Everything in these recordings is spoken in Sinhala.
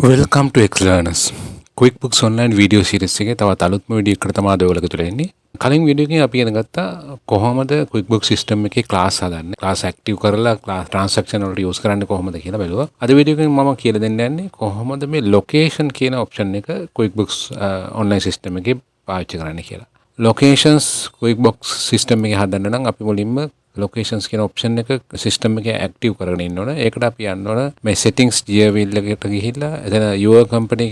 Welcome to X Learners. QuickBooks Online video series එකේ තවත් අලුත්ම වීඩියෝ එකකට තමයි අද ඔයගොල්ලෝ තුල එන්නේ. කලින් වීඩියෝ එකේ අපි ඉගෙන ගත්තා කොහොමද QuickBooks system එකේ class හදන්නේ. class active කරලා class transaction වලට use කරන්නේ කොහොමද කියලා බැලුවා. අද වීඩියෝ එකෙන් මම කියලා දෙන්න යන්නේ කොහොමද මේ location කියන option එක QuickBooks online system එකේ පාවිච්චි කරන්නේ කියලා. locations QuickBooks system එකේ හදන්න නම් අපි මුලින්ම locations කියන option එක system එකේ active කරගෙන ඉන්න ඕන. ඒකට අපි යන්න ඕන මේ settings gear wheel එකට ගිහිල්ලා එතන your company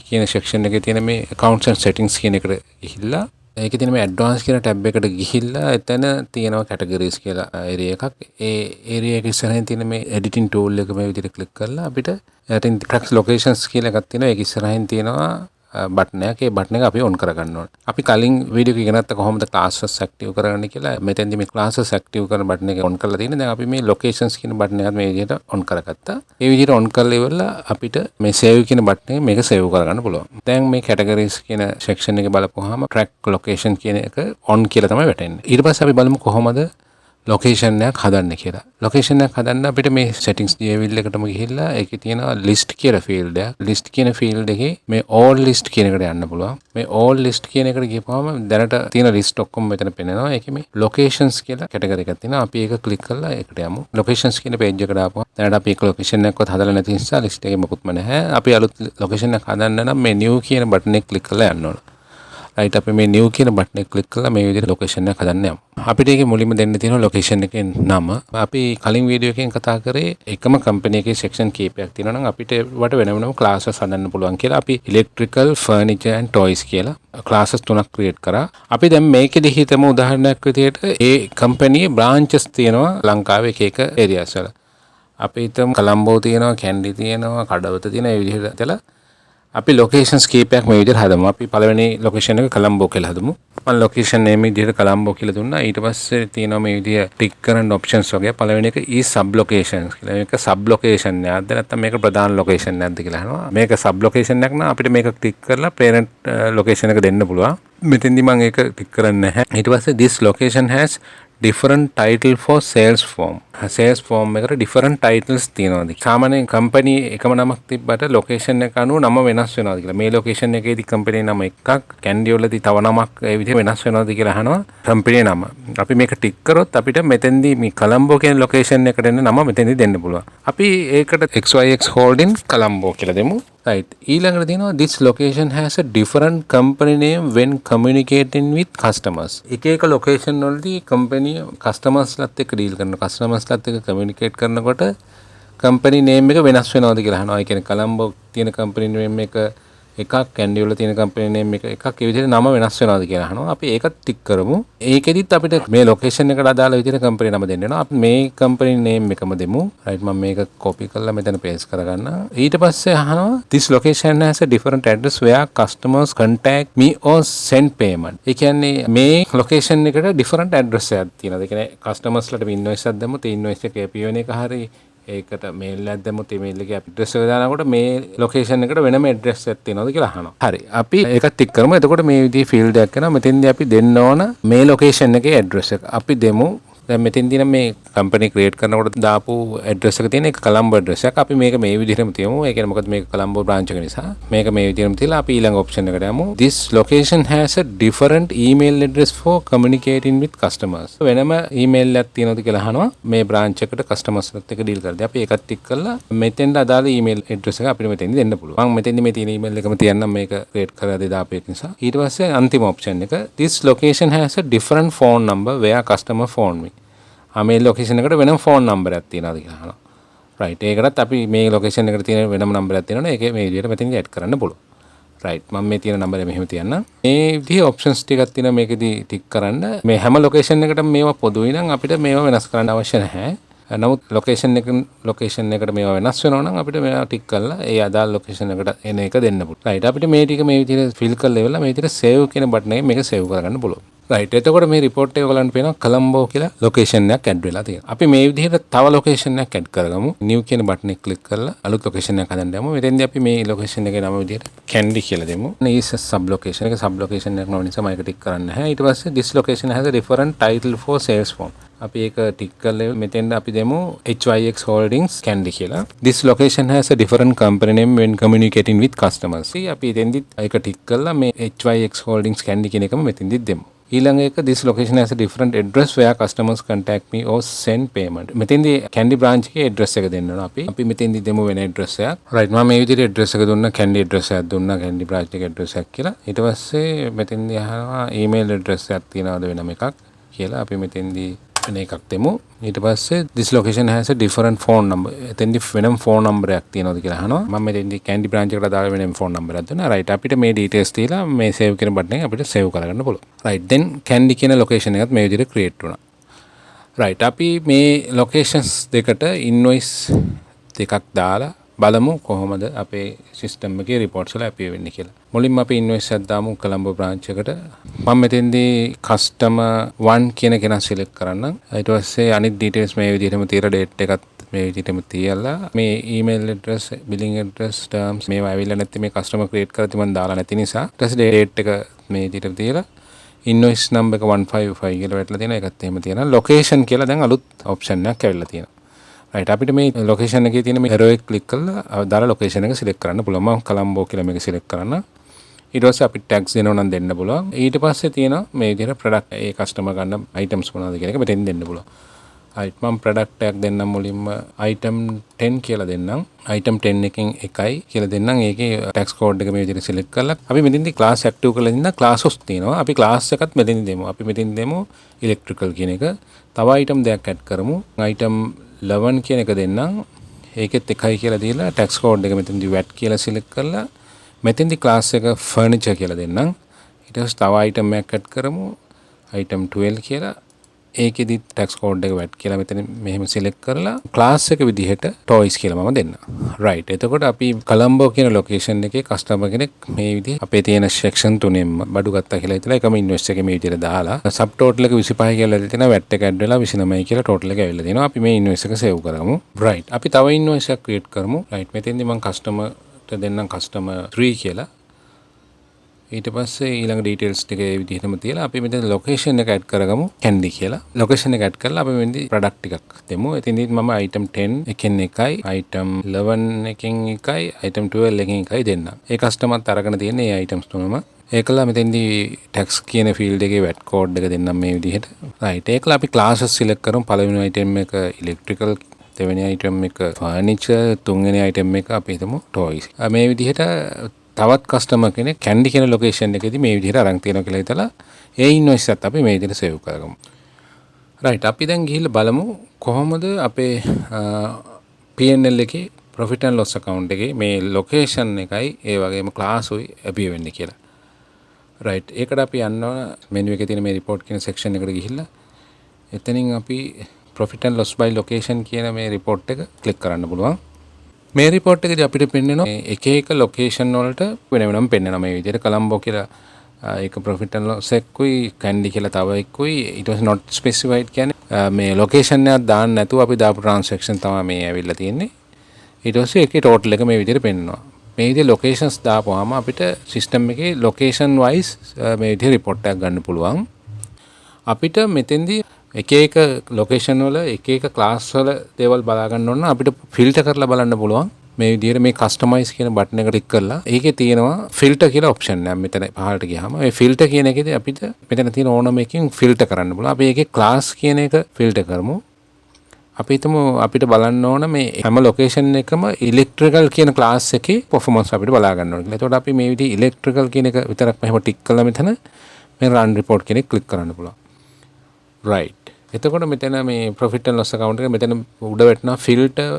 කියන section එකේ තියෙන මේ accounts and settings කියන එකට ගිහිල්ලා ඒකේ තියෙන මේ advanced කියන tab එකට ගිහිල්ලා එතන තියෙනවා categories කියලා area එකක්. ඒ area එක ඉස්සරහින් තියෙන මේ editing tool එක මේ විදිහට click කරලා අපිට යටින් track locations කියලා එකක් තියෙනවා. ඒක ඉස්සරහින් තියෙනවා බටන් එක. ඒ බටන් එක අපි ඔන් කරගන්න ඕනේ. අපි කලින් වීඩියෝ එක ඉගෙන ගත්ත කොහොමද classes active කරගන්නේ කියලා. මෙතෙන්දි මේ classes active කරන බටන් එක ඔන් කරලා තියෙනවා. දැන් අපි මේ locations කියන බටන් එකත් මේ විදිහට ඔන් කරගත්තා. මේ විදිහට ඔන් කරලා ඉවරලා අපිට මේ save කියන බටන් එක මේක save කරගන්න පුළුවන්. දැන් මේ categories කියන section එකේ බලපුවාම track location කියන එක on කියලා තමයි වැටෙන්නේ. ඊට පස්සේ අපි බලමු කොහොමද location එකක් හදන්න කියලා. location එකක් හදන්න අපිට මේ settings wheel එකටම ගිහිල්ලා ඒකේ තියෙනවා list කියලා field එක. list කියන field එකේ මේ all list කියන එකට යන්න පුළුවන්. මේ all list කියන එකට ගිහපුවම දැනට තියෙන list ඔක්කොම මෙතන පෙන්නනවා. ඒකේ මේ locations කියලා category එකක් තියෙනවා. අපි ඒක click කරලා ඒකට යමු. locations කියන page එකට ආපුවම දැනට අපි ඒක location එකක්වත් හදලා නැති නිසා list එකේ මොකුත්ම නැහැ. අපි අලුත් location එකක් හදන්න නම් මේ new කියන button එක click කරලා යන්න ඕන. right අපි මේ new කියන button එක click කරලා මේ විදිහට location එක හදන්න යමු. අපිට ඒකේ මුලින්ම දෙන්න තියෙන location එකේ නම. අපි කලින් වීඩියෝ එකෙන් කතා කරේ එකම company එකේ section කීපයක් තියෙනවා නම් අපිට වට වෙන වෙනම classes හදන්න පුළුවන් කියලා. අපි electrical, furniture and toys කියලා classes තුනක් create කරා. අපි දැන් මේකෙදි හිතමු උදාහරණයක් විදිහට ඒ company branches තියෙනවා ලංකාවේ එක එක areas වල. අපි හිතමු කොළඹ තියෙනවා, කැන්ඩි තියෙනවා, කඩවත තියෙනවා. ඒ විදිහට තලා අපි locations කීපයක් මේ විදිහට හදමු. අපි පළවෙනි location එක කොළඹ කියලා හදමු. මම location name විදිහට කොළඹ කියලා දුන්නා. ඊට පස්සේ තියෙනවා මේ විදිහ tick කරන options වගේ. පළවෙනි එක is sub locations කියලා. මේක sub location එකක්ද නැත්නම් මේක ප්‍රධාන location එකක්ද කියලා අහනවා. මේක sub location එකක් නම් අපිට මේක tick කරලා parent location එක දෙන්න පුළුවන්. මෙතෙන්දි මම ඒක tick කරන්නේ නැහැ. ඊට පස්සේ this location has different title for sales form. sales form එකට different titles තියෙනවා. සාමාන්‍යයෙන් company එකම නමක් තිබ්බට location එක අනුව නම වෙනස් වෙනවාද කියලා. මේ location එකේදී company නම එකක්, candy වලදී තව නමක් ඒ විදිහට වෙනස් වෙනවාද කියලා අහනවා company නම. අපි මේක tick කරොත් අපිට මෙතෙන්දී මේ කොළඹ කියන location එකට එන්න නම මෙතෙන්දී දෙන්න පුළුවන්. අපි ඒකට XYX Holding කොළඹ කියලා දෙමු. right ඊළඟට තියෙනවා this location has a different company name when communicating with customers. එක එක location වලදී company customers ලත් එක්ක deal කරන customers ලත් එක්ක communicate කරනකොට company name එක වෙනස් වෙනවද කියලා අහනවා. ඒ කියන්නේ කොළඹ තියෙන company name එක එකක්, කැන්ඩි වල තියෙන company name එක එකක්. ඒ විදිහට නම වෙනස් වෙනවද කියලා අහනවා. අපි ඒකත් ටික් කරමු. ඒකෙදිත් අපිට මේ location එකට අදාළ විදිහට company නම දෙන්න වෙනවා. අපි මේ company name එකම දෙමු. right මම මේක copy කරලා මෙතන paste කරගන්න. ඊට පස්සේ අහනවා this location has a different address where customers contact me or send payment. ඒ කියන්නේ මේ location එකට different address එකක් තියෙනවා. ඒ කියන්නේ customers ලට invoice එකක් දැම්මොත් ඒ invoice එකේ PON එක හරියි ඒකට මේල් එකක් දැම්මොත් ඒ මේල් එකේ ඇඩ්‍රස් එක දානකොට මේ ලොකේෂන් එකට වෙනම ඇඩ්‍රස් එකක් තියෙනවද කියලා අහනවා. හරි. අපි ඒකත් ටික් කරමු. එතකොට මේ විදිහේ ෆීල්ඩ් එකක් කරනවා. මෙතෙන්දී අපි දෙන්න ඕන මේ ලොකේෂන් එකේ ඇඩ්‍රස් එක. අපි දෙමු. දැන් මෙතෙන්දී නම් මේ කම්පැනි ක්‍රියේට් කරනකොට දාපු ඇඩ්‍රස් එක තියෙන එක කොළඹ ඇඩ්‍රස් එකක්. අපි මේක මේ විදිහටම තියමු. ඒ කියන්නේ මොකද මේක කොළඹ බ්‍රාන්ච් එක නිසා. මේක මේ විදිහටම තියලා අපි ඊළඟ ඔප්ෂන් එකට යමු. This location has a different email address for communicating with customers. වෙනම email එකක් තියෙනවද කියලා අහනවා. මේ බ්‍රාන්ච් එකට customers ලත් එක්ක ඩීල් කරද්දී අපි ඒකත් ටික් කරලා මෙතෙන්ට අදාළ email address එක අපිට මෙතෙන්දී දෙන්න පුළුවන්. මම මෙතෙන්දී මේ තියෙන email එකම තියන්නම් මේක ක්‍රියේට් කරලා දාපු එක නිසා. ඊට පස්සේ අන්තිම ඔප්ෂන් එක this location has a different phone number where customer phone me. මේ location එකට වෙනම phone number එකක් තියනවාද කියලා අහනවා. right ඒකටත් අපි මේ location එකට තියෙන වෙනම number එකක් තියෙනවනේ ඒකේ මේ විදිහට මෙතනින් add කරන්න පුළුවන්. right මම මේ තියෙන number එක මෙහෙම තියන්න. මේ විදිහේ options ටිකක් තියෙනවා මේකෙදි tick කරන්න. මේ හැම location එකටම මේවා පොදුයි නම් අපිට මේවා වෙනස් කරන්න අවශ්‍ය නැහැ. නමුත් location එකට මේවා වෙනස් වෙනවා නම් අපිට මේවා tick කරලා ඒ අදාළ location එකට එන එක දෙන්න පුළුවන්. right අපිට මේ ටික මේ විදිහට fill කරලා ඉවරලා මේ විදිහට save කියන button එකෙන් මේක save කරගන්න පුළුවන්. right එතකොට මේ report එක ඔයගලන්ට පේනවා කොළඹ කියලා location එකක් add වෙලා තියෙනවා. අපි මේ විදිහට තව location එකක් add කරගමු. new කියන button එක click කරලා අලුත් location එකක් හදන්න යමු. මෙතෙන්දී අපි මේ location එකේ නම විදිහට candy කියලා දෙමු. මේ sub location එක sub location එකක් නෝ නිසා මම ඒක tick කරන්නේ නැහැ. ඊට පස්සේ this location has a different title for sales form. අපි ඒක ටික් කරලා මෙතෙන්ද අපි දෙමු HYX Holdings Candy කියලා. This location has a different company name when communicating with customers. අපි එතෙන්දිත් ඒක ටික් කරලා මේ HYX Holdings Candy කියන එකම මෙතෙන්දිත් දෙමු. ඊළඟ එක this location has a different address where customers contact me or send payment. මෙතෙන්දී Candy branch එකේ address එක දෙන්න ඕන අපි. අපි මෙතෙන්දී දෙමු වෙන address එකක්. right මම මේ විදිහට address එක දුන්නා Candy address එකක් දුන්නා Candy branch එකේ address එකක් කියලා. ඊට පස්සේ මෙතෙන්දී අහනවා email address එකක් තියනවද වෙනම එකක් කියලා. අපි මෙතෙන්දී වෙන එකක් දෙමු. ඊට පස්සේ this location has a different phone number. එතෙන්දී වෙනම phone number එකක් තියනවද කියලා අහනවා. මම මෙතෙන්දී Candy branch එකට දාලා වෙනම phone number එකක් දුන්නා. right අපිට මේ details තියලා මේ save කියන button එක අපිට save කරගන්න පුළුවන්. right then Candy කියන location එකත් මේ විදිහට create වුණා. right අපි මේ locations දෙකට invoice දෙකක් දාලා බලමු කොහොමද අපේ system එකේ reports වල appear වෙන්නේ කියලා. මුලින්ම අපි invoice එකක් දාමු කොළඹ branch එකට. මම මෙතෙන්දී customer 1 කියන කෙනා select කරන්නම්. ඊට පස්සේ අනිත් details මේ විදිහටම තියලා date එකත් මේ විදිහටම තියලා මේ email address, billing address, terms මේවා ඇවිල්ලා නැත්නම් මේ customer create කරලා මම දාලා නැති නිසා ඊට පස්සේ date එක මේ විදිහට තියලා invoice number එක 155 කියලා වැටලා තියෙනවා. ඒකත් එහෙම තියෙනවා. location කියලා දැන් අලුත් option එකක් ඇවිල්ලා තියෙනවා. right අපිට මේ location එකේ තියෙන මේ arrow එක click කරලා දාලා location එක select කරන්න පුළුවන්. මම කොළඹ කියලා මේක select කරන්න. ඊට පස්සේ අපිට tax දෙනව නම් දෙන්න පුළුවන්. ඊට පස්සේ තියෙනවා මේ විදිහට product ඒ customer ගන්න items මොනවද කියන එක මෙතෙන් දෙන්න පුළුවන්. right මම product එකක් දෙන්නම් මුලින්ම item 10 කියලා දෙන්නම්. item 10 එකෙන් එකයි කියලා දෙන්නම්. ඒකේ tax code එක මේ විදිහට select කරලා අපි මෙතෙන්දී class active කරලා ඉන්න classes තියෙනවා. අපි class එකත් මෙතෙන්දී දෙමු. අපි මෙතෙන් දෙමු electrical කියන එක. තව item දෙකක් add කරමු. item 11 කියන එක දෙන්නම්. ඒකෙත් එකයි කියලා දීලා tax code එක මෙතෙන්දී VAT කියලා select කරලා මෙතෙන්දී class එක furniture කියලා දෙන්නම්. ඊට පස්සේ තව item එකක් add කරමු. item 12 කියලා. ඒකෙදි tax code එක VAT කියලා මෙතන මෙහෙම select කරලා class එක විදිහට toys කියලා මම දෙන්නම්. right. එතකොට අපි කොළඹ කියන location එකේ customer කෙනෙක් මේ විදිහ අපේ තියෙන section තුනෙන්ම බඩු ගත්තා කියලා හිතලා එකම invoice එකේ මේ විදිහට දාලා sub total එක 25 කියලා තියෙනවා VAT එක add වෙලා 29යි කියලා total එක ඇවිල්ලා තියෙනවා. අපි මේ invoice එක save කරමු. right. අපි තව invoice එකක් create කරමු. right. මෙතෙන්දී මම customer ට දෙන්නම් customer 3 කියලා. ඊට පස්සේ ඊළඟ details ටික ඒ විදිහටම තියලා අපි මෙතන location එක add කරගමු Candy කියලා. location එක add කරලා අපි මෙතනදී product ටිකක් දෙමු. එතෙන්දී මම item 10 එකෙන් එකයි, item 11 එකෙන් එකයි, item 12 එකෙන් එකයි දෙන්නම්. ඒ customerත් අරගෙන තියෙන මේ items තුනම. ඒකලා මෙතෙන්දී tax කියන field එකේ VAT code එක දෙන්නම් මේ විදිහට. right. ඒකලා අපි classes select කරමු. පළවෙනි item එක electrical, දෙවෙනි item එක furniture, තුන්වෙනි item එක අපි හිතමු toys. මේ විදිහට තවත් customer කෙනෙක් Candy කියන location එකේදී මේ විදිහට අරන් තියෙනවා කියලා හිතලා ඒ invoice එකත් අපි මේ විදිහට save කරගමු. right. අපි දැන් ගිහිල්ලා බලමු කොහොමද අපේ P&L එකේ profit and loss account එකේ මේ location එකයි ඒ වගේම class උයි appear වෙන්නේ කියලා. right. ඒකට අපි යන්න ඕන menu එකේ තියෙන මේ report කියන section එකට ගිහිල්ලා එතනින් අපි profit and loss by location කියන මේ report එක click කරන්න පුළුවන්. මේ report එකේදී අපිට පෙන්නනවා එක එක location වලට වෙන වෙනම පෙන්නනවා මේ විදිහට කොළඹ කියලා ඒක profit and loss එකකුයි Candy කියලා තව එකකුයි ඊට පස්සේ not specified කියන්නේ මේ location එකක් දාන්න නැතුව අපි දාපු transaction තමයි මේ ඇවිල්ලා තියෙන්නේ. ඊට පස්සේ ඒකේ total එක මේ විදිහට පෙන්නනවා. මේ විදිහේ locations දාපුවාම අපිට system එකේ location wise මේ විදිහේ report එකක් ගන්න පුළුවන්. අපිට මෙතෙන්දී එක එක location වල එක එක class වල දේවල් බලා ගන්න ඕන අපිට filter කරලා බලන්න පුළුවන්. මේ විදිහට මේ customize කියන button එක click කරලා ඒකේ තියෙනවා filter කියලා option එකක්. මෙතන පහළට ගියාම මේ filter කියන එකේදී අපිට මෙතන තියෙන ඕනම එකකින් filter කරන්න පුළුවන්. අපි ඒකේ class කියන එක filter කරමු. අපි හිතමු අපිට බලන්න ඕන මේ හැම location එකම electrical කියන class එකේ performance අපිට බලා ගන්න ඕන කියලා. එතකොට අපි මේ විදිහේ electrical කියන එක විතරක් මෙහෙම tick කළා මෙතන මේ run report කියන එක click කරන්න පුළුවන්. right. එතකොට මෙතන මේ profit and loss account එක මෙතන උඩ වැටෙනවා filter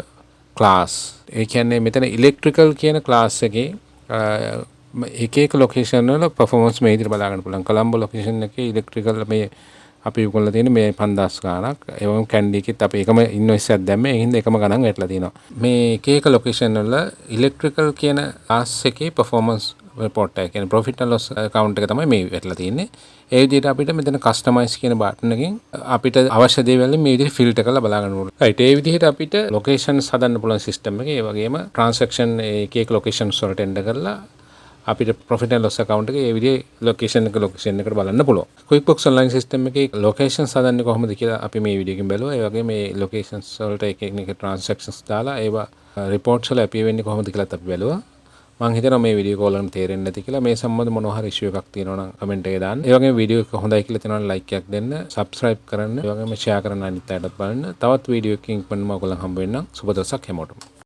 class. ඒ කියන්නේ මෙතන electrical කියන class එකේ එක එක location වල performance මේ විදිහට බලා ගන්න පුළුවන්. කොළඹ location එකේ electrical මේ අපි උගන්ලා තියෙන මේ 5000 ගාණක්. ඒ වගේම Candy එකෙත් අපි එකම invoice එකක් දැම්මේ. ඒ හින්දා එකම ගණන් වැටලා තියෙනවා. මේ එක එක location වල electrical කියන class එකේ performance report එක කියන්නේ profit and loss account එක තමයි මේ වැටලා තියෙන්නේ. ඒ විදිහට අපිට මෙතන customize කියන button එකෙන් අපිට අවශ්‍ය දේවල් මේ විදිහට filter කරලා බලා ගන්න ඕනේ. right. ඒ විදිහට අපිට locations හදන්න පුළුවන් system එකේ. ඒ වගේම transaction එක එක locations වලට enter කරලා අපිට profit and loss account එකේ ඒ විදිහේ location එකට බලන්න පුළුවන්. QuickBooks online system එකේ locations හදන්නේ කොහොමද කියලා අපි මේ වීඩියෝ එකෙන් බැලුවා. ඒ වගේම මේ locations වලට එක transactions දාලා ඒවා reports වල appear වෙන්නේ කොහොමද කියලාත් අපි බැලුවා. මම හිතනවා මේ වීඩියෝ එක ඔයාලට තේරෙන්නේ නැති කියලා. මේ සම්බන්ධ මොනවා හරි issue එකක් තියෙනවා නම් comment එකේ දාන්න. ඒ වගේම වීඩියෝ එක හොඳයි කියලා තියෙනවා නම් like එකක් දෙන්න, subscribe කරන්න, ඒ වගේම share කරන්න අනිත් අයටත් බලන්න. තවත් වීඩියෝ එකකින් ඉක්මනටම ඔයගොල්ලන් හම්බ වෙන්නම්. සුබ දවසක් හැමෝටම.